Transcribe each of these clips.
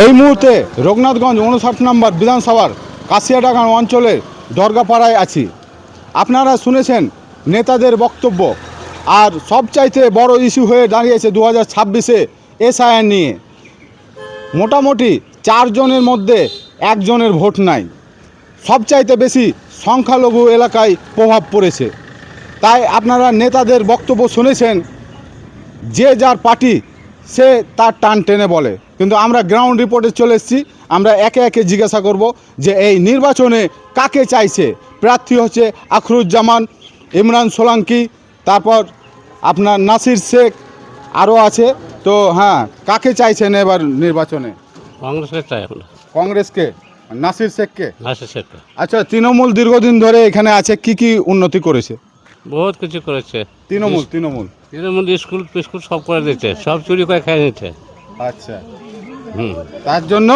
এই মুহূর্তে রঘুনাথগঞ্জ 59 নম্বর বিধানসভার কাশিয়াডাঙ্গা অঞ্চলের দরগাপাড়ায় আছি। আপনারা শুনেছেন নেতাদের বক্তব্য, আর সবচাইতে বড় ইস্যু হয়ে দাঁড়িয়েছে 2026-এ এসআইআর নিয়ে। মোটামুটি 4 জনের মধ্যে 1 জনের ভোট নাই। সবচাইতে বেশি সংখ্যালঘু এলাকায় প্রভাব পড়েছে। তাই আপনারা নেতাদের বক্তব্য শুনেছেন, যে যার পার্টি সে তার টান টেনে বলে, কিন্তু আমরা গ্রাউন্ড রিপোর্টে চলে এসেছি। আমরা একে একে জিজ্ঞাসা করব যে এই নির্বাচনে কাকে চাইছে। প্রার্থী হচ্ছে আখরুজ্জামান, ইমরান সোলাঙ্কি, তারপর আপনার নাসির শেখ, আরও আছে। তো হ্যাঁ, কাকে চাইছেন এবার নির্বাচনে? কংগ্রেসকে চাই এখন। কংগ্রেসকে, নাসির শেখকে। নাসির শেখকে। আচ্ছা, তৃণমূল দীর্ঘদিন ধরে এখানে আছে, কি কি উন্নতি করেছে বহুত কিছু করেছে তৃণমূল? তৃণমূল স্কুল ফিস্কুল সব করে দিচ্ছে, সব চুরি করে খেয়ে নিচ্ছে। আচ্ছা, তার জন্য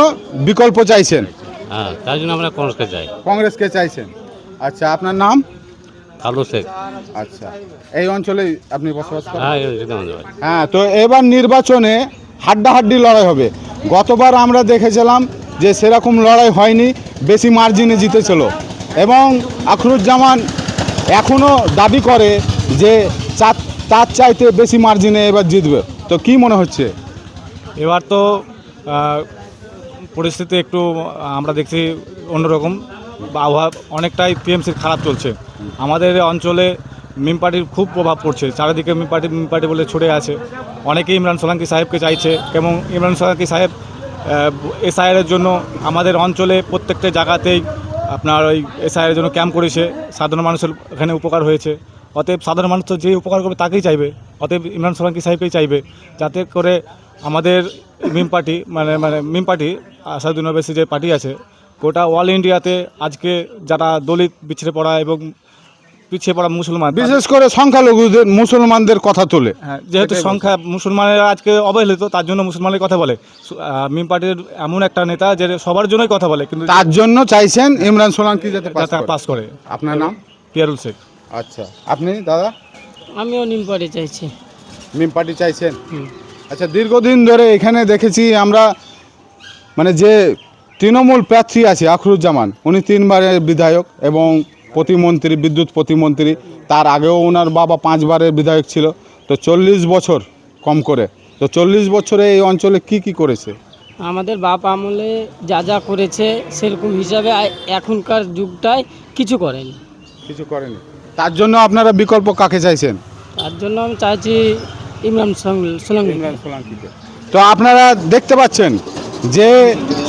বিকল্প চাইছেন? হ্যাঁ, তার জন্য আমরা কংগ্রেসকে চাই। কংগ্রেসকে চাইছেন। আচ্ছা, আপনার নাম? কালু শেখ। আচ্ছা, এই অঞ্চলে আপনি বসবাস করেন? হ্যাঁ, এই আমাদের বাড়ি। হ্যাঁ, তো এবার নির্বাচনে হাড্ডাহাড্ডি লড়াই হবে। গতবার আমরা দেখেছিলাম যে সেরকম লড়াই হয়নি, বেশি মার্জিনে জিতেছিল, এবং আখরুজ্জামান এখনও দাবি করে যে তার চাইতে বেশি মার্জিনে এবার জিতবে। তো কি মনে হচ্ছে? এবার তো পরিস্থিতি একটু আমরা দেখছি অন্যরকম, আবহাওয়া অনেকটাই টিএমসির খারাপ চলছে। আমাদের অঞ্চলে মিম পার্টির খুব প্রভাব পড়ছে, চারিদিকে মিম পার্টি বলে ছড়ে আছে। অনেকেই ইমরান সোলাঙ্কি সাহেবকে চাইছে, এবং ইমরান সোলাঙ্কি সাহেব এসআইআরের জন্য আমাদের অঞ্চলে প্রত্যেকটা জায়গাতেই আপনার ওই এসআইআরের জন্য ক্যাম্প করেছে। সাধারণ মানুষের এখানে উপকার হয়েছে। অতএব সাধারণ মানুষ তো যে উপকার করবে তাকেই চাইবে, অতএব ইমরান সোলাঙ্কি সাহেবকেই চাইবে, যাতে করে আমাদের মিম পার্টি মানে মিম পার্টি আসাদুদ্দিন ওবেসি যে পার্টি আছে, গোটা অল ইন্ডিয়াতে আজকে যারা দলিত, পিছিয়ে পড়া এবং পিছিয়ে পড়া মুসলমান, বিশেষ করে সংখ্যালঘুদের, মুসলমানদের কথা তোলে। হ্যাঁ, যেহেতু সংখ্যা মুসলমানেরা আজকে অবহেলিত, তার জন্য মুসলমানের কথা বলে। মিম পার্টির এমন একটা নেতা যে সবার জন্যই কথা বলে, কিন্তু তার জন্য চাইছেন ইমরান সোলাঙ্কি যাতে পাস করে। আপনার নাম? পিয়ারুল শেখ। আচ্ছা, আপনি দাদা? আমিও নিম পার্টি চাইছি। মিম পার্টি চাইছেন? আচ্ছা, দীর্ঘদিন ধরে এখানে দেখেছি আমরা, মানে যে তৃণমূল প্রার্থী আছে আখরুজ্জামান, উনি 3 বারের বিধায়ক এবং প্রতিমন্ত্রী, বিদ্যুৎ প্রতিমন্ত্রী। তার আগেও ওনার বাবা 5 বারের বিধায়ক ছিল। তো 40 বছর কম করে, তো 40 বছরে এই অঞ্চলে কি কি করেছে? আমাদের বাপ আমলে যা যা করেছে সেরকম হিসাবে এখনকার যুগটায় কিছু করেনি। কিছু করেনি। তার জন্য আপনারা বিকল্প কাকে চাইছেন? তার জন্য আমি চাইছি ইমরান সোলাঙ্কি। তো আপনারা দেখতে পাচ্ছেন যে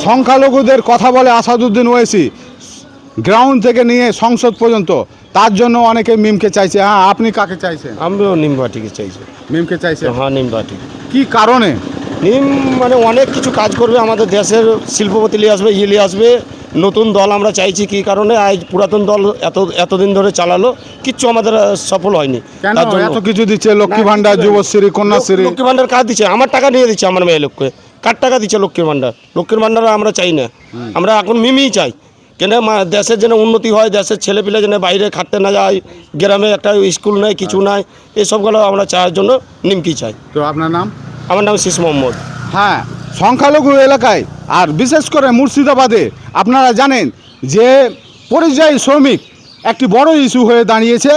সংখ্যালঘুদের কথা বলে আসাদুদ্দিন ওয়েসি, গ্রাউন্ড থেকে নিয়ে সংসদ পর্যন্ত। তার জন্য অনেকে মিমকে চাইছে। হ্যাঁ, আপনি কাকে চাইছেন? আমিও নিম পার্টিকে চাইছি। মিমকে চাইছেন? হ্যাঁ, নিম পার্টি। কি কারণে? নিম মানে অনেক কিছু কাজ করবে, আমাদের দেশের শিল্পপতি নিয়ে আসবে, নিয়ে আসবে। নতুন দল আমরা চাইছি, কি কারণে আজ পুরাতন দল এতদিন ধরে চালালো, কিচ্ছু আমাদের সফল হয়নি। কেন তার জন্য এত কিছু দিচ্ছে? লক্ষ্মী ভান্ডার, যুবশ্রী, কন্যাশ্রী। লক্ষ্মী ভান্ডার কাজ দিচ্ছে, আমার টাকা নিয়ে দিচ্ছে, আমার মেয়ে লোককে কার টাকা দিচ্ছে লক্ষ্মীর ভান্ডার। লক্ষ্মীর ভান্ডার আমরা চাই না, আমরা এখন মিমই চাই। কেন দেশের যেন উন্নতি হয়, দেশের ছেলেপিলে যেন বাইরে খাটতে না যায়, গ্রামে একটা স্কুল নাই, কিছু নাই, এসবগুলো আমরা চাওয়ার জন্য নিমকি চাই। তো আপনার নাম? আমার নাম শীষ মোহাম্মদ। হ্যাঁ, সংখ্যালঘু এলাকায় আর বিশেষ করে মুর্শিদাবাদে আপনারা জানেন যে পরিযায়ী শ্রমিক একটি বড় ইস্যু হয়ে দাঁড়িয়েছে।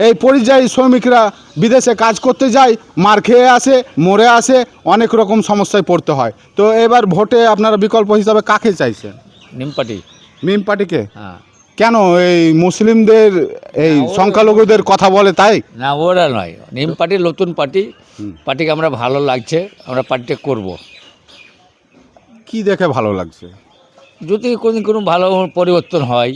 এই পরিযায়ী শ্রমিকরা বিদেশে কাজ করতে যায়, মার খেয়ে আসে, মরে আসে, অনেক রকম সমস্যায় পড়তে হয়। তো এবার ভোটে আপনারা বিকল্প হিসাবে কাকে চাইছেন? নিম পার্টি। মিম পার্টিকে? হ্যাঁ। কেন? এই মুসলিমদের, এই সংখ্যালঘুদের কথা বলে তাই? না, ওরা নয়, নিম পার্টি নতুন পার্টি, পার্টিকে আমরা ভালো লাগছে, আমরা পার্টিটা করব। কি দেখে ভালো লাগছে? যদি কোনো ভালো পরিবর্তন হয়।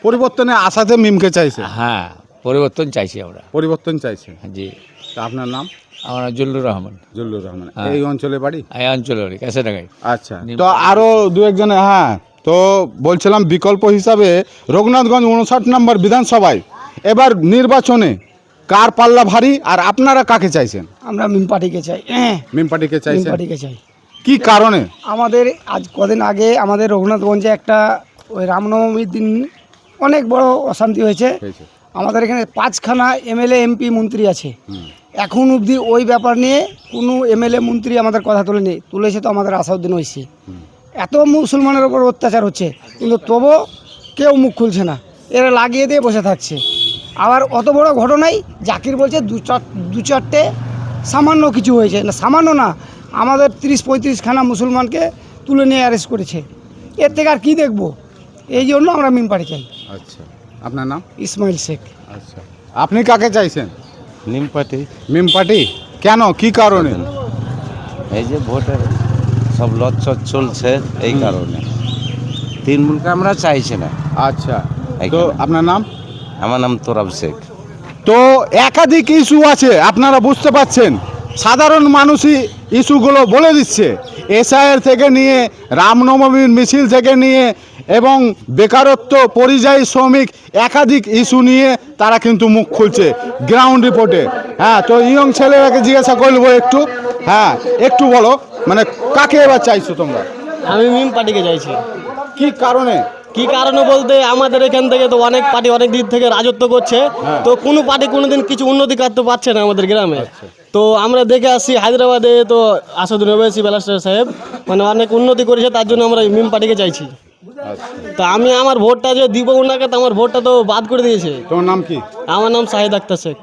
পরিবর্তনের আশাতে মিমকে চাইছে? হ্যাঁ, পরিবর্তন চাইছি আমরা। পরিবর্তন চাইছে। জি। তা আপনার নাম? আমার জল্লুর রহমান। জল্লুর রহমান। হ্যাঁ। এই অঞ্চলে বাড়ি? এই অঞ্চলের কাছে টাকায়। আচ্ছা, তো আরও 2-1 জনে। হ্যাঁ, তো বলছিলাম বিকল্প হিসাবে রঘুনাথগঞ্জ 59 নম্বর বিধানসভায় এবার নির্বাচনে কার পাল্লা ভারী, আর আপনারা কাকে চাইছেন? আমরা মিম পার্টিকে চাই। মিম পার্টিকে মিম চাইছেন? পার্টিকে চাই। কি কারণে? আমাদের আজ কদিন আগে আমাদের রঘুনাথগঞ্জে একটা ওই রামনবমীর দিন অনেক বড় অশান্তি হয়েছে। আমাদের এখানে 5খানা এমএলএ এমপি মন্ত্রী আছে, এখন অবধি ওই ব্যাপার নিয়ে কোনো এমএলএ মন্ত্রী আমাদের কথা তোলেনি। তুলেছে তো আমাদের আসাউদ্দিন ওইসি। এত মুসলমানের ওপর অত্যাচার হচ্ছে, কিন্তু তবুও কেউ মুখ খুলছে না, এরা লাগিয়ে দিয়ে বসে থাকছে। আবার অত বড় ঘটনাই জাকির বলছে দু চারটে সামান্য কিছু হয়েছে, না সামান্য না, আমাদের 30-35খানা মুসলমানকে তুলে নিয়ে অ্যারেস্ট করেছে। এর থেকে আর কী দেখবো? এই জন্য আমরা মিম পার্টি চাই। আচ্ছা, আপনার নাম? ইসমাইল শেখ। আচ্ছা, আপনি কাকে চাইছেন? নিম পার্টি। মিম পার্টি কেন, কি কারণে? এই যে ভোটের সব লচ্ছর চলছে এই কারণে তৃণমূলকে আমরা চাইছি না। আচ্ছা, তো এইখানে। আপনার নাম? আমার নাম তোরাব শেখ। তো একাধিক ইস্যু আছে, আপনারা বুঝতে পাচ্ছেন, সাধারণ মানুষই ইস্যুগুলো বলে দিচ্ছে। এসআইয়ের থেকে নিয়ে রামনবমীর মিছিল থেকে নিয়ে এবং বেকারত্ব, পরিযায়ী শ্রমিক, একাধিক ইস্যু নিয়ে তারা কিন্তু মুখ খুলছে গ্রাউন্ড রিপোর্টে। হ্যাঁ, তো ইয়ং ছেলেরাকে জিজ্ঞাসা করবো একটু। হ্যাঁ, একটু বলো, মানে কাকে এবার চাইছো তোমরা? আমি মিম পার্টিকে চাইছি। কি কারণে? কি কারণে বলতে, আমাদের এখান থেকে তো অনেক পার্টি অনেক দিক থেকে রাজত্ব করছে, তো কোনো পার্টি কোনোদিন কিছু উন্নতি করতে পারছে না আমাদের গ্রামে। তো আমরা দেখে আসছি হায়দ্রাবাদে তো আসাদুল ওয়াইসি ব্যারিস্টার সাহেব মানে অনেক উন্নতি করেছে, তার জন্য আমরা মিম পার্টিকে চাইছি। তো আমি আমার ভোটটা যে দিব ওনাকে, তো আমার ভোটটা তো বাদ করে দিয়েছে। তোমার নাম কি? আমার নাম শাহিদ আক্তার শেখ।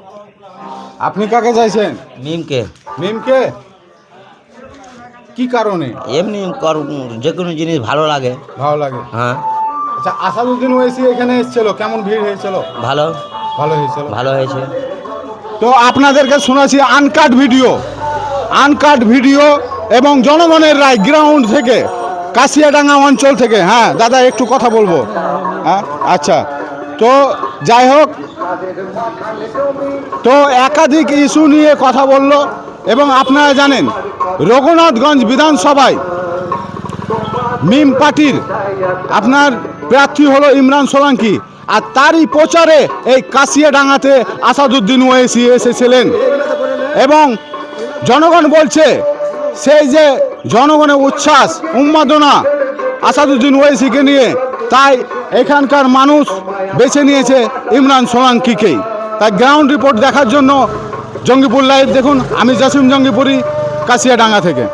আপনি কাকে চাইছেন? মিমকে মিমকে? কি কারণে? এমনি যে কোনো জিনিস ভালো লাগে। ভালো লাগে। হ্যাঁ, আচ্ছা, আসাদুদ্দিন ওয়াইসি এখানে এসেছিল, কেমন ভিড় হয়েছিল? ভালো ভালো হয়েছিল। ভালো হয়েছে। তো আপনাদেরকে শোনাচ্ছি আনকাট ভিডিও এবং জনগণের রায় গ্রাউন্ড থেকে, কাশিয়াডাঙ্গা অঞ্চল থেকে। হ্যাঁ দাদা, একটু কথা বলবো। হ্যাঁ, আচ্ছা, তো যাই হোক, তো একাধিক ইস্যু নিয়ে কথা বললো। এবং আপনারা জানেন, রঘুনাথগঞ্জ বিধানসভায় মিম পার্টির আপনার প্রার্থী হলো ইমরান সোলাঙ্কি, আর তারই প্রচারে এই কাশিয়াডাঙ্গাতে আসাদুদ্দিন ওয়াইসি এসেছিলেন। এবং জনগণ বলছে, সেই যে জনগণের উচ্ছ্বাস, উন্মাদনা আসাদুদ্দিন ওয়াইসিকে নিয়ে, তাই এখানকার মানুষ বেছে নিয়েছে ইমরান সোলাঙ্কিকেই। তাই গ্রাউন্ড রিপোর্ট দেখার জন্য জঙ্গিপুর লাইভ দেখুন। আমি জসিম জঙ্গিপুরি, কাশিয়াডাঙ্গা থেকে।